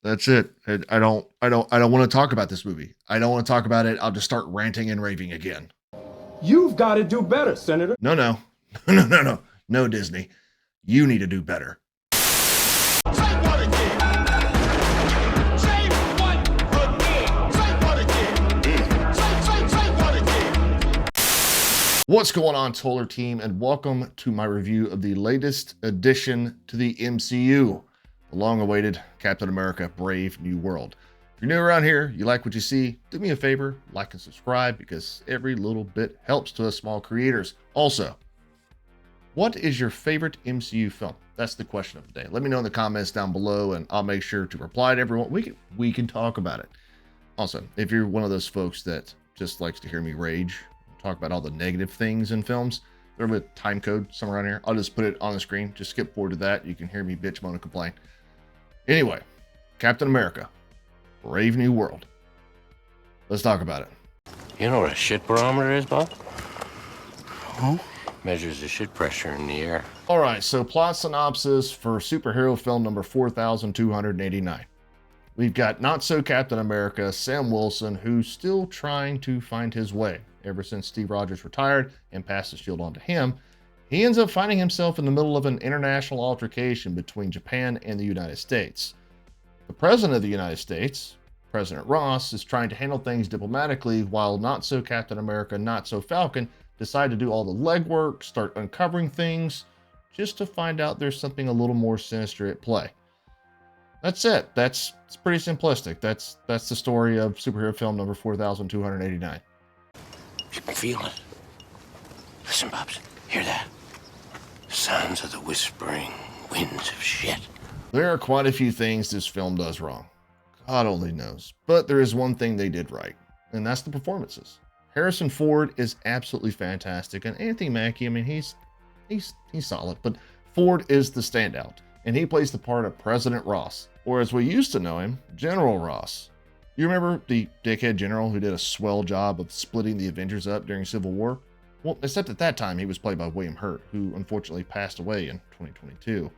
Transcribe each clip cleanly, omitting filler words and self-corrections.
That's it. I don't want to talk about this movie. I don't want to talk about it. I'll just start ranting and raving again. You've got to do better, Senator. No, no, no, Disney. You need to do better. What's going on, Toller team, and welcome to my review of the latest addition to the MCU, the long-awaited Captain America: Brave New World. If you're new around here, you like what you see, do me a favor, like and subscribe, because every little bit helps to us small creators. Also, what is your favorite MCU film? That's the question of the day. Let me know in the comments down below, and I'll make sure to reply to everyone. We can talk about it. Also, if you're one of those folks that just likes to hear me rage, talk about all the negative things in films, there's a time code somewhere around here. I'll just put it on the screen. Just skip forward to that. You can hear me bitch, moan, and complain. Anyway, Captain America: Brave New World. Let's talk about it. You know what a shit barometer is, Bob? Huh? Measures the shit pressure in the air. All right, so plot synopsis for superhero film number 4289. We've got not so Captain America, Sam Wilson, who's still trying to find his way. Ever since Steve Rogers retired and passed the shield on to him, he ends up finding himself in the middle of an international altercation between Japan and the United States. The President of the United States, President Ross, is trying to handle things diplomatically, while not so Captain America, not so Falcon decide to do all the legwork, start uncovering things, just to find out there's something a little more sinister at play. That's it. It's pretty simplistic. That's the story of superhero film number 4289. You can feel it. Listen, Bubs. Hear that? Sounds of the whispering winds of shit. There are quite a few things this film does wrong. God only knows. But there is one thing they did right, and that's the performances. Harrison Ford is absolutely fantastic, and Anthony Mackie, I mean, he's solid, but Ford is the standout, and he plays the part of President Ross, or as we used to know him, General Ross. You remember the dickhead general who did a swell job of splitting the Avengers up during Civil War? Well, except at that time he was played by William Hurt, who unfortunately passed away in 2022.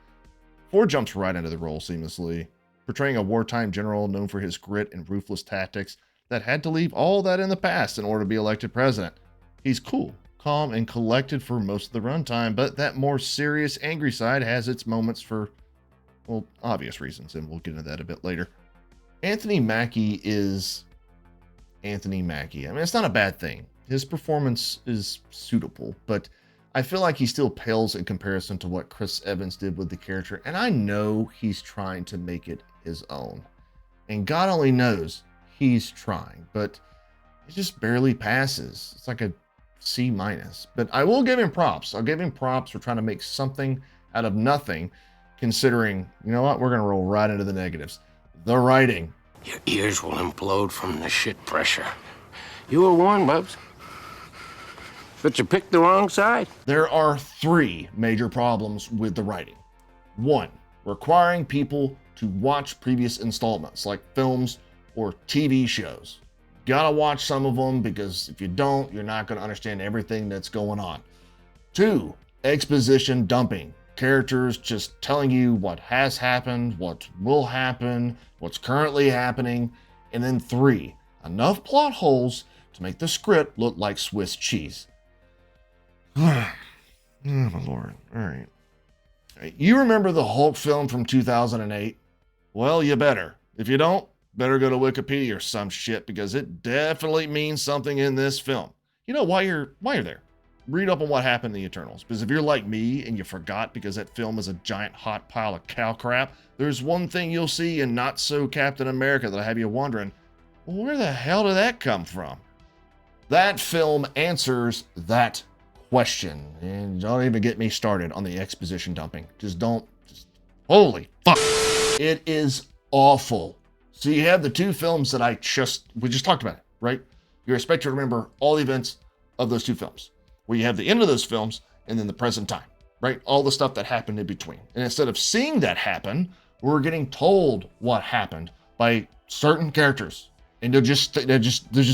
Ford jumps right into the role seamlessly, portraying a wartime general known for his grit and ruthless tactics that had to leave all that in the past in order to be elected president. He's cool, calm, and collected for most of the runtime, but that more serious, angry side has its moments for, well, obvious reasons, and we'll get into that a bit later. Anthony Mackie is Anthony Mackie. I mean, it's not a bad thing. His performance is suitable, but I feel like he still pales in comparison to what Chris Evans did with the character, and I know he's trying to make it his own. And God only knows he's trying, but it just barely passes. It's like a C-. But I will give him props. I'll give him props for trying to make something out of nothing, considering, you know what, we're going to roll right into the negatives. The writing. Your ears will implode from the shit pressure. You were warned, Bubs. But you picked the wrong side. There are three major problems with the writing. One, requiring people to watch previous installments, like films or TV shows. Gotta watch some of them, because if you don't, you're not going to understand everything that's going on. Two, exposition dumping. Characters just telling you what has happened, what will happen, what's currently happening. And then three, enough plot holes to make the script look like Swiss cheese. Oh my Lord. All right. You remember the Hulk film from 2008? Well, you better. If you don't, better go to Wikipedia or some shit, because it definitely means something in this film. You know, while you're there, read up on what happened in the Eternals, because if you're like me and you forgot because that film is a giant hot pile of cow crap, there's one thing you'll see in Not So Captain America that'll have you wondering, well, where the hell did that come from? That film answers that question. And don't even get me started on the exposition dumping. Holy fuck. It is awful. So you have the two films that we just talked about, right? You're expected to remember all the events of those two films. Where you have the end of those films and then the present time, right? All the stuff that happened in between. And instead of seeing that happen, we're getting told what happened by certain characters. And they're just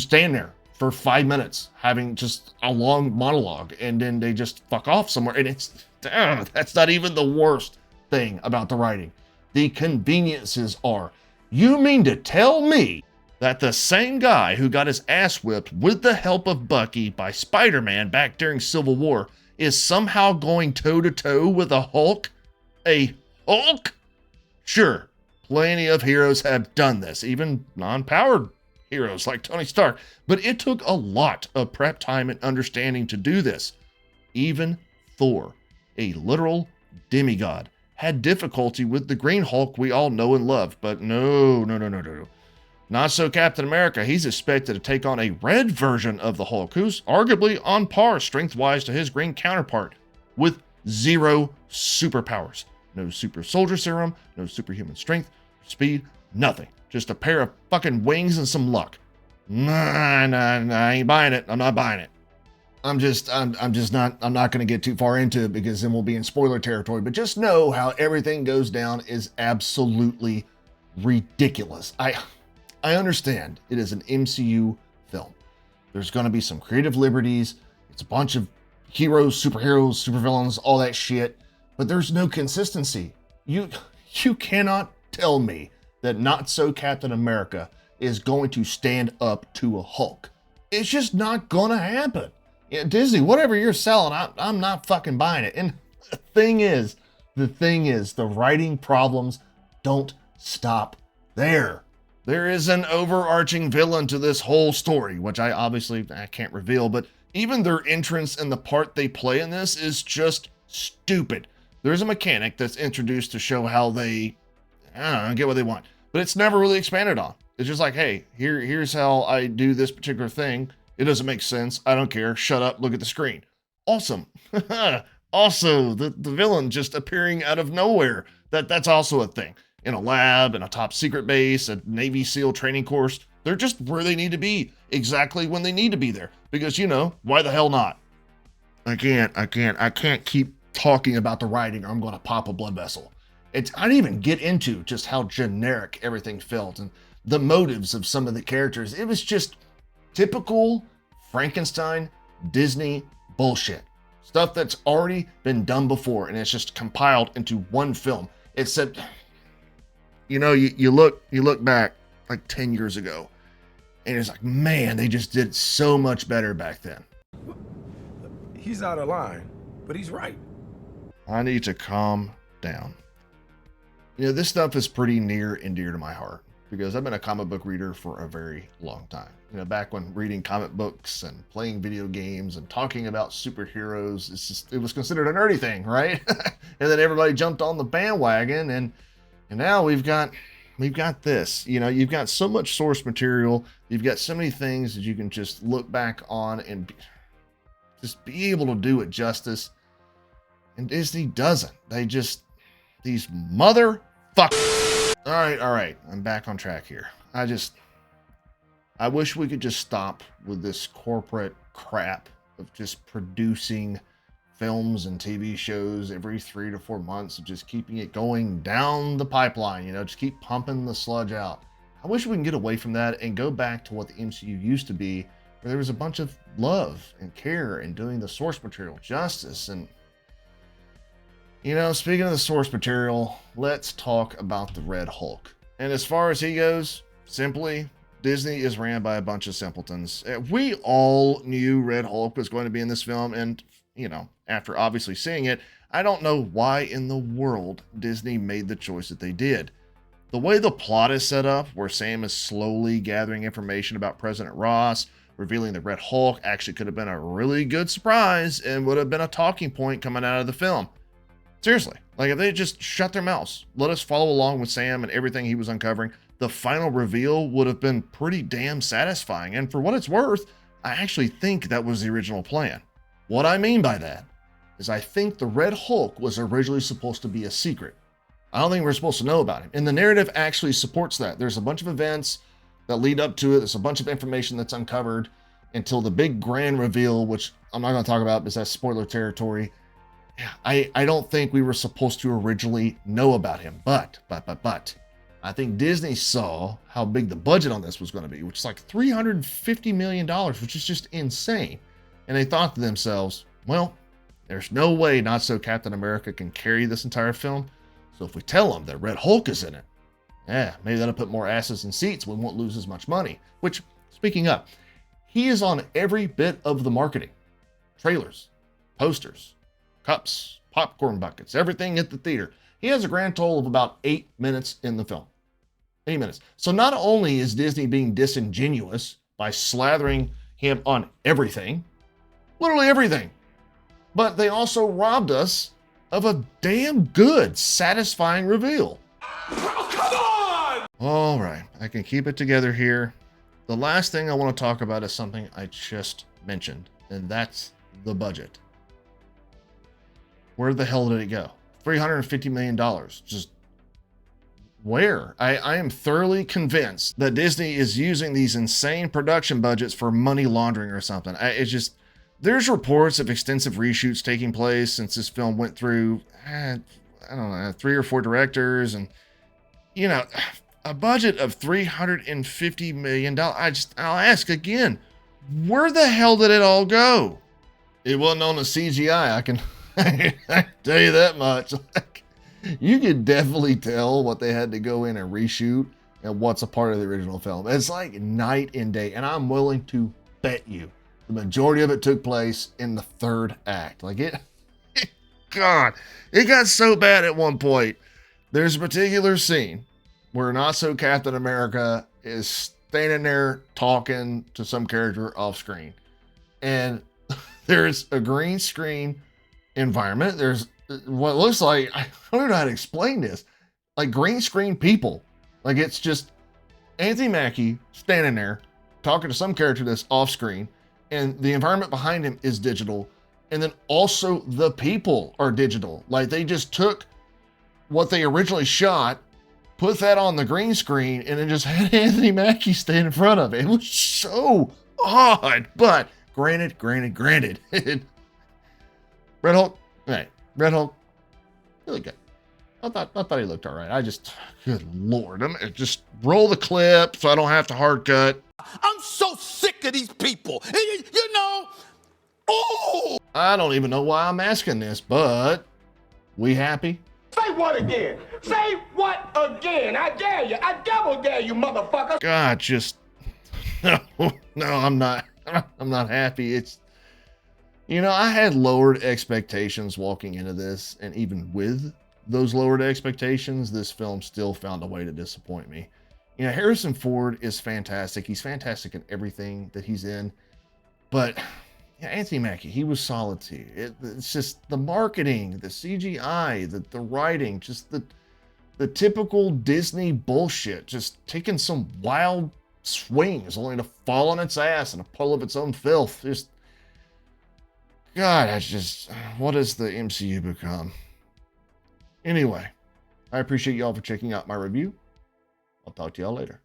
staying there for 5 minutes, having just a long monologue, and then they just fuck off somewhere. And that's not even the worst thing about the writing. The conveniences are You mean to tell me that the same guy who got his ass whipped with the help of Bucky by Spider-Man back during Civil War is somehow going toe-to-toe with a Hulk? A Hulk? Sure, plenty of heroes have done this, even non-powered heroes like Tony Stark, but it took a lot of prep time and understanding to do this. Even Thor, a literal demigod, had difficulty with the Green Hulk we all know and love, but no. Not so Captain America. He's expected to take on a red version of the Hulk, who's arguably on par strength-wise to his green counterpart, with 0 superpowers. No super soldier serum, no superhuman strength, speed, nothing. Just a pair of fucking wings and some luck. Nah, I ain't buying it. I'm not buying it. I'm not going to get too far into it because then we'll be in spoiler territory, but just know how everything goes down is absolutely ridiculous. I understand it is an MCU film. There's going to be some creative liberties. It's a bunch of heroes, superheroes, supervillains, all that shit, but there's no consistency. You cannot tell me that Not So Captain America is going to stand up to a Hulk. It's just not going to happen. Yeah, Disney, whatever you're selling, I'm not fucking buying it. And the thing is, the writing problems don't stop there. There is an overarching villain to this whole story, which I can't reveal, but even their entrance and the part they play in this is just stupid. There's a mechanic that's introduced to show how they, get what they want, but it's never really expanded on. It's just like, hey, here's how I do this particular thing. It doesn't make sense. I don't care. Shut up. Look at the screen. Awesome. Also, the villain just appearing out of nowhere. That's also a thing. In a lab, in a top secret base, a Navy SEAL training course. They're just where they need to be exactly when they need to be there. Because, why the hell not? I can't keep talking about the writing or I'm going to pop a blood vessel. I didn't even get into just how generic everything felt and the motives of some of the characters. It was just typical Frankenstein Disney bullshit. Stuff that's already been done before and it's just compiled into one film. Except, you look back like 10 years ago and it's like, man, they just did so much better back then. He's out of line, but he's right. I need to calm down. This stuff is pretty near and dear to my heart because I've been a comic book reader for a very long time. Back when reading comic books and playing video games and talking about superheroes, it was considered a nerdy thing, right? And then everybody jumped on the bandwagon and now we've got this. You've got so much source material. You've got so many things that you can just look back on and just be able to do it justice. And Disney doesn't. These motherfuckers. All right. I'm back on track here. I wish we could just stop with this corporate crap of just producing films and TV shows every 3 to 4 months, of just keeping it going down the pipeline, just keep pumping the sludge out. I wish we can get away from that and go back to what the MCU used to be, where there was a bunch of love and care and doing the source material justice. And, speaking of the source material, let's talk about the Red Hulk. And as far as he goes, simply, Disney is ran by a bunch of simpletons. We all knew Red Hulk was going to be in this film, and, after obviously seeing it, I don't know why in the world Disney made the choice that they did. The way the plot is set up, where Sam is slowly gathering information about President Ross, revealing that Red Hulk actually could have been a really good surprise and would have been a talking point coming out of the film. Seriously, like if they just shut their mouths, let us follow along with Sam and everything he was uncovering, the final reveal would have been pretty damn satisfying. And for what it's worth, I actually think that was the original plan. What I mean by that is I think the Red Hulk was originally supposed to be a secret. I don't think we're supposed to know about him. And the narrative actually supports that. There's a bunch of events that lead up to it. There's a bunch of information that's uncovered until the big grand reveal, which I'm not going to talk about because that's spoiler territory. I don't think we were supposed to originally know about him. But I think Disney saw how big the budget on this was going to be, which is like $350 million, which is just insane. And they thought to themselves, well, there's no way Not So Captain America can carry this entire film. So if we tell them that Red Hulk is in it, Yeah, maybe that'll put more asses in seats. We won't lose as much money. Which, speaking of, he is on every bit of the marketing. Trailers, posters, cups, popcorn buckets, everything at the theater. He has a grand total of about 8 minutes in the film. 8 minutes. So not only is Disney being disingenuous by slathering him on everything, literally everything, but they also robbed us of a damn good, satisfying reveal. Oh, come on! All right, I can keep it together here. The last thing I want to talk about is something I just mentioned, and that's the budget. Where the hell did it go? $350 million. Just where? I am thoroughly convinced that Disney is using these insane production budgets for money laundering or something. It's just, there's reports of extensive reshoots taking place since this film went through, I don't know, 3 or 4 directors, and, you know, a budget of $350 million. I'll ask again, where the hell did it all go? It wasn't on the CGI, I can tell you that much. You could definitely tell what they had to go in and reshoot and what's a part of the original film. It's like night and day, and I'm willing to bet you the majority of it took place in the 3rd act. Like God, it got so bad at one point. There's a particular scene where not so Captain America is standing there talking to some character off screen, and there's a green screen environment. There's what looks like, I don't even know how to explain this, like green screen people. Like it's just Anthony Mackie standing there talking to some character that's off screen, and the environment behind him is digital, and then also the people are digital. Like they just took what they originally shot, put that on the green screen, and then just had Anthony Mackie stand in front of it. It was so odd, but granted. Red Hulk, right? Red Hulk, really good. I thought he looked all right. Good Lord, just roll the clip so I don't have to hard cut. I'm so sick of these people. You know, oh! I don't even know why I'm asking this, but we happy? Say what again? Say what again? I dare you. I double dare you, motherfucker. God, just no, I'm not. I'm not happy. It's, you know, I had lowered expectations walking into this, and even with those lowered expectations, this film still found a way to disappoint me. You know, Harrison Ford is fantastic. He's fantastic in everything that he's in, but yeah, Anthony Mackie, he was solid too. It's just the marketing, the CGI, the writing, just the typical Disney bullshit, just taking some wild swings only to fall on its ass in a puddle of its own filth. Just, God, what has the MCU become? Anyway, I appreciate y'all for checking out my review. I'll talk to y'all later.